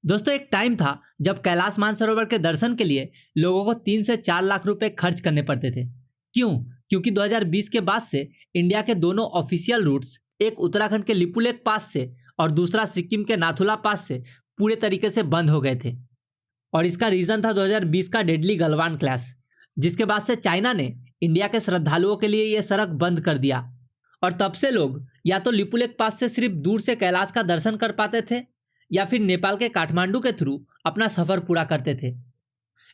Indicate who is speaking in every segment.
Speaker 1: दोस्तों एक टाइम था जब कैलाश मानसरोवर के दर्शन के लिए लोगों को 3 से 4 लाख रुपए खर्च करने पड़ते थे। क्यों? क्योंकि 2020 के बाद से इंडिया के दोनों ऑफिशियल रूट्स, एक उत्तराखंड के लिपुलेक पास से और दूसरा सिक्किम के नाथुला पास से पूरे तरीके से बंद हो गए थे। और इसका रीजन था 2020 का डेडली गलवान क्लैश, जिसके बाद से चाइना ने इंडिया के श्रद्धालुओं के लिए यह सड़क बंद कर दिया। और तब से लोग या तो लिपुलेक पास से सिर्फ दूर से कैलाश का दर्शन कर पाते थे या फिर नेपाल के काठमांडू के थ्रू अपना सफर पूरा करते थे।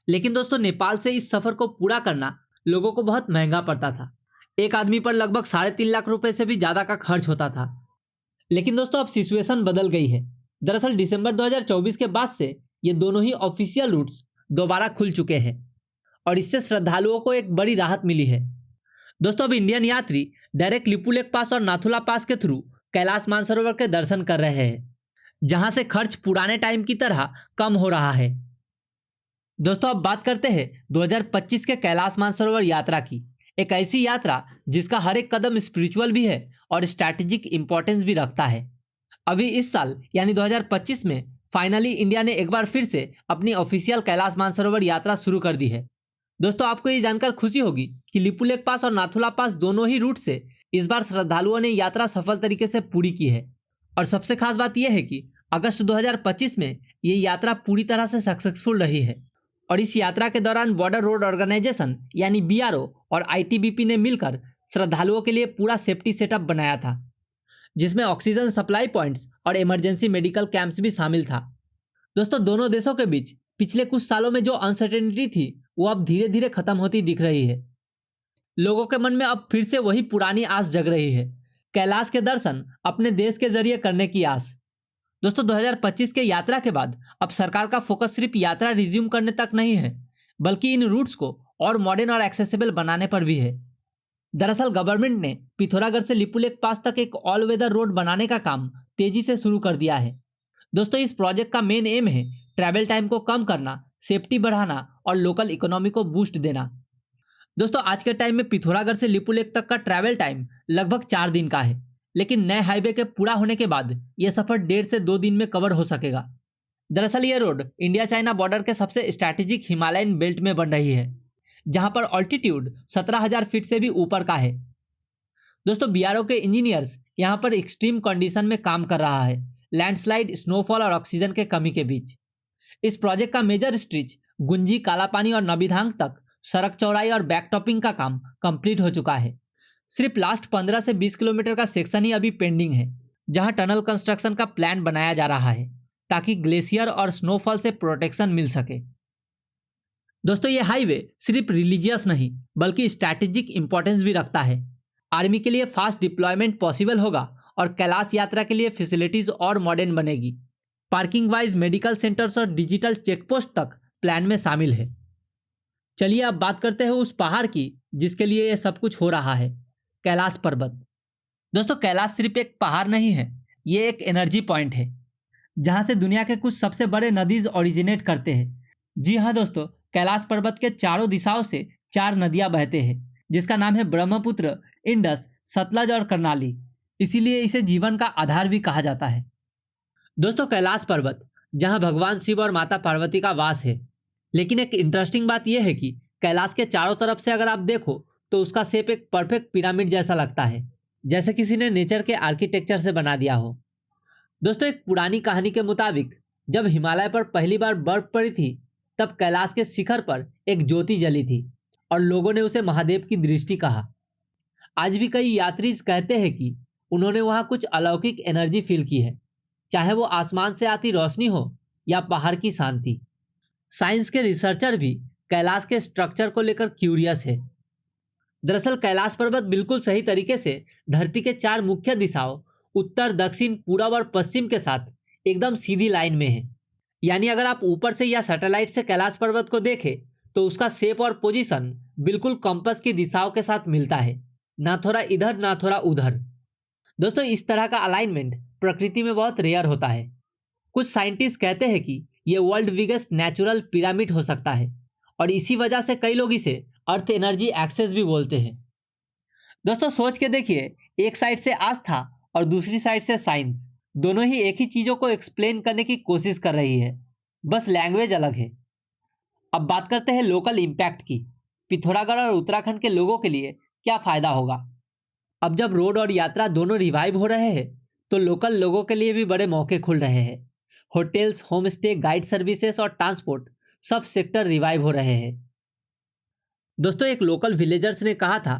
Speaker 1: लेकिन दोस्तों नेपाल से इस सफर को पूरा करना लोगों को बहुत महंगा पड़ता था। एक आदमी पर लगभग 3.5 लाख रुपए से भी ज्यादा का खर्च होता था। लेकिन दोस्तों अब सिचुएशन बदल गई है। दरअसल दिसंबर 2024 के बाद से ये दोनों ही ऑफिशियल रूट्स दोबारा खुल चुके हैं और इससे श्रद्धालुओं को एक बड़ी राहत मिली है। दोस्तों अब इंडियन यात्री डायरेक्ट लिपुलेक पास और नाथुला पास के थ्रू कैलाश मानसरोवर के दर्शन कर रहे हैं, जहां से खर्च पुराने टाइम की तरह कम हो रहा है। दोस्तों अब बात करते हैं 2025 के कैलाश मानसरोवर यात्रा की। एक ऐसी यात्रा जिसका हर एक कदम स्पिरिचुअल भी है और स्ट्रैटेजिक इंपॉर्टेंस भी रखता है। अभी इस साल यानी 2025 में फाइनली इंडिया ने एक बार फिर से अपनी ऑफिशियल कैलाश मानसरोवर यात्रा शुरू कर दी है। दोस्तों आपको ये जानकर खुशी होगी कि लिपुलेक पास और नाथुला पास दोनों ही रूट से इस बार श्रद्धालुओं ने यात्रा सफल तरीके से पूरी की है। और सबसे खास बात यह है कि अगस्त 2025 में ये यात्रा पूरी तरह से सक्सेसफुल रही है। और इस यात्रा के दौरान बॉर्डर रोड ऑर्गेनाइजेशन यानी बीआरओ और आईटीबीपी ने मिलकर श्रद्धालुओं के लिए पूरा सेफ्टी सेटअप बनाया था, जिसमें ऑक्सीजन सप्लाई पॉइंट्स और इमरजेंसी मेडिकल कैंप्स भी शामिल था। दोस्तों दोनों देशों के बीच पिछले कुछ सालों में जो अनसर्टेनिटी थी वो अब धीरे धीरे खत्म होती दिख रही है। लोगों के मन में अब फिर से वही पुरानी आस जग रही है, कैलाश के दर्शन अपने देश के जरिए करने की आस। दोस्तों 2025 के यात्रा के बाद अब सरकार का फोकस सिर्फ यात्रा रिज्यूम करने तक नहीं है, बल्कि इन रूट्स को और मॉडर्न और एक्सेसिबल बनाने पर भी है। दरअसल गवर्नमेंट ने पिथौरागढ़ से लिपुलेक पास तक एक ऑल वेदर रोड बनाने का काम तेजी से शुरू कर दिया है। दोस्तों इस प्रोजेक्ट का मेन एम है ट्रैवल टाइम को कम करना, सेफ्टी बढ़ाना और लोकल इकोनॉमी को बूस्ट देना। दोस्तों आज के टाइम में पिथौरागढ़ से लिपुलेक तक का ट्रैवल टाइम लगभग 4 दिन का है, लेकिन नए हाईवे के पूरा होने के बाद यह सफर 1.5 से 2 दिन में कवर हो सकेगा। दरअसल यह रोड इंडिया चाइना बॉर्डर के सबसे स्ट्रैटेजिक हिमालयन बेल्ट में बन रही है, जहां पर ऑल्टीट्यूड 17,000 फीट से भी ऊपर का है। दोस्तों बीआरओ के इंजीनियर्स यहां पर एक्सट्रीम कंडीशन में काम कर रहा है, लैंडस्लाइड, स्नोफॉल और ऑक्सीजन के कमी के बीच। इस प्रोजेक्ट का मेजर स्ट्रेच गुंजी, कालापानी और नबीधांग तक सड़क चौड़ाई और बैकटॉपिंग का काम कंप्लीट हो चुका है। सिर्फ लास्ट 15 से 20 किलोमीटर का सेक्शन ही अभी पेंडिंग है, जहां टनल कंस्ट्रक्शन का प्लान बनाया जा रहा है ताकि ग्लेशियर और स्नोफॉल से प्रोटेक्शन मिल सके। दोस्तों ये हाईवे सिर्फ रिलीजियस नहीं बल्कि स्ट्रैटेजिक इंपॉर्टेंस भी रखता है। आर्मी के लिए फास्ट डिप्लॉयमेंट पॉसिबल होगा और कैलाश यात्रा के लिए फैसिलिटीज और मॉडर्न बनेगी। पार्किंग वाइज मेडिकल सेंटर्स और डिजिटल चेकपोस्ट तक प्लान में शामिल है। चलिए अब बात करते हैं उस पहाड़ की जिसके लिए यह सब कुछ हो रहा है, कैलाश पर्वत। दोस्तों कैलाश सिर्फ एक पहाड़ नहीं है, ये एक एनर्जी पॉइंट है जहां से दुनिया के कुछ सबसे बड़े नदीज ओरिजिनेट करते हैं। जी हाँ दोस्तों, कैलाश पर्वत के चारों दिशाओं से 4 नदियां बहते हैं, जिसका नाम है ब्रह्मपुत्र, इंडस, सतलज और कर्नाली। इसीलिए इसे जीवन का आधार भी कहा जाता है। दोस्तों कैलाश पर्वत जहां भगवान शिव और माता पार्वती का वास है। लेकिन एक इंटरेस्टिंग बात यह है कि कैलाश के चारों तरफ से अगर आप देखो तो उसका शेप एक परफेक्ट पिरामिड जैसा लगता है, जैसे किसी ने नेचर के आर्किटेक्चर से बना दिया हो। दोस्तों एक पुरानी कहानी के मुताबिक जब हिमालय पर पहली बार बर्फ पड़ी थी तब कैलाश के शिखर पर एक ज्योति जली थी और लोगों ने उसे महादेव की दृष्टि कहा। आज भी कई यात्री कहते हैं कि उन्होंने वहां कुछ अलौकिक एनर्जी फील की है, चाहे वो आसमान से आती रोशनी हो या पहाड़ की शांति। साइंस के रिसर्चर भी कैलाश के स्ट्रक्चर को लेकर क्यूरियस है। दरअसल कैलाश पर्वत बिल्कुल सही तरीके से धरती के 4 मुख्य दिशाओं उत्तर, दक्षिण, पूरब और पश्चिम के साथ एकदम सीधी लाइन में है। यानी अगर आप ऊपर से या सैटेलाइट से कैलाश पर्वत को देखें तो उसका शेप और पोजीशन बिल्कुल कंपास की दिशाओं के साथ मिलता है, ना थोड़ा इधर ना थोड़ा उधर। दोस्तों इस तरह का अलाइनमेंट प्रकृति में बहुत रेयर होता है। कुछ साइंटिस्ट कहते हैं कि यह वर्ल्ड बिगेस्ट नेचुरल पिरामिड हो सकता है और इसी वजह से कई लोग इसे अर्थ एनर्जी एक्सेस भी बोलते हैं। दोस्तों सोच के देखिए, एक साइड से आस्था और दूसरी साइड से साइंस, दोनों ही एक ही चीजों को एक्सप्लेन करने की कोशिश कर रही है, बस लैंग्वेज अलग है। अब बात करते हैं लोकल इम्पैक्ट की। पिथौरागढ़ और उत्तराखंड के लोगों के लिए क्या फायदा होगा? अब जब रोड और यात्रा दोनों रिवाइव हो रहे हैं तो लोकल लोगों के लिए भी बड़े मौके खुल रहे हैं। Hotels, home stay, guide services और ट्रांसपोर्ट सब सेक्टर रिवाइव हो रहे हैं। दोस्तों, एक लोकल विलेजर्स ने कहा था,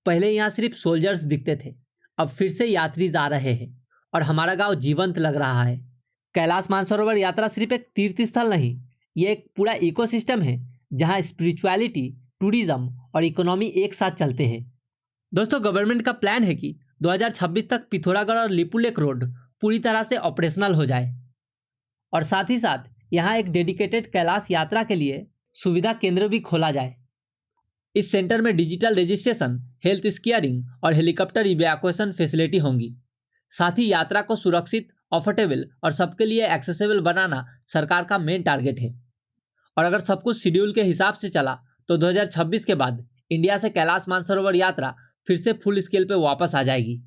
Speaker 1: पहले यहाँ सिर्फ सोल्जर्स दिखते थे, अब फिर से यात्री आ रहे हैं और हमारा गांव जीवंत लग रहा है। कैलाश मानसरोवर यात्रा सिर्फ एक तीर्थ स्थल नहीं, ये एक पूरा इकोसिस्टम है जहां स्पिरिचुअलिटी, टूरिज्म और इकोनॉमी एक साथ चलते हैं। दोस्तों, गवर्नमेंट का प्लान है कि 2026 तक पिथौरागढ़ और लिपुलेक रोड पूरी तरह से ऑपरेशनल हो जाए और साथ ही साथ यहाँ एक डेडिकेटेड कैलाश यात्रा के लिए सुविधा केंद्र भी खोला जाए। इस सेंटर में डिजिटल रजिस्ट्रेशन, हेल्थ स्केयरिंग और हेलीकॉप्टर इवैक्यूएशन फैसिलिटी होंगी। साथ ही यात्रा को सुरक्षित, अफोर्डेबल और सबके लिए एक्सेसिबल बनाना सरकार का मेन टारगेट है। और अगर सब कुछ शेड्यूल के हिसाब से चला तो 2026 के बाद इंडिया से कैलाश मानसरोवर यात्रा फिर से फुल स्केल पे वापस आ जाएगी।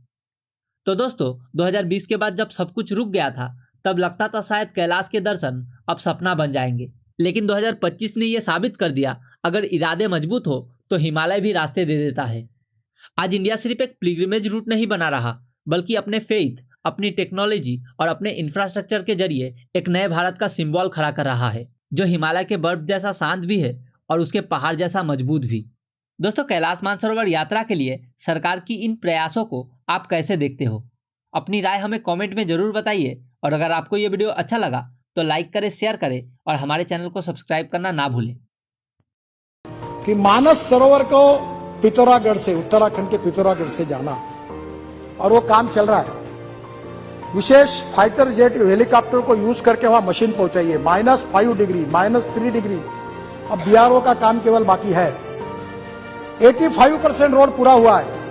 Speaker 1: तो दोस्तों, 2020 के बाद जब सब कुछ रुक गया था तब लगता था शायद कैलाश के दर्शन अब सपना बन जाएंगे, लेकिन 2025 ने यह साबित कर दिया, अगर इरादे मजबूत हो तो हिमालय भी रास्ते दे देता है। आज इंडिया सिर्फ एक पिलग्रिमेज रूट नहीं बना रहा, बल्कि अपने फेथ, अपनी टेक्नोलॉजी और अपने इंफ्रास्ट्रक्चर के जरिए एक नए भारत का सिंबल खड़ा कर रहा है, जो हिमालय के बर्फ जैसा शांत भी है और उसके पहाड़ जैसा मजबूत भी। दोस्तों, कैलाश मानसरोवर यात्रा के लिए सरकार की इन प्रयासों को आप कैसे देखते हो? अपनी राय हमें कमेंट में जरूर बताइए और अगर आपको यह वीडियो अच्छा लगा तो लाइक करें, शेयर करें और हमारे चैनल को सब्सक्राइब करना ना भूलें।
Speaker 2: कि मानस सरोवर को पिथौरागढ़ से, उत्तराखंड के पिथौरागढ़ से जाना, और वो काम चल रहा है। विशेष फाइटर जेट हेलीकॉप्टर को यूज करके वहां मशीन पहुंचाइए। -5 degree, -3 degree. अब बीआरओ का काम केवल बाकी है। 85% रोड पूरा हुआ है।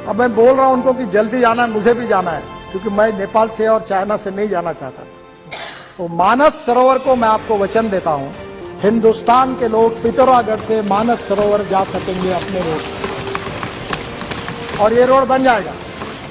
Speaker 2: अब मैं बोल रहा हूं उनको कि जल्दी जाना है, मुझे भी जाना है, क्योंकि मैं नेपाल से और चाइना से नहीं जाना चाहता। तो मानस सरोवर को मैं आपको वचन देता हूं, हिंदुस्तान के लोग पिथौरागढ़ से मानस सरोवर जा सकेंगे अपने रोड, और ये रोड बन जाएगा।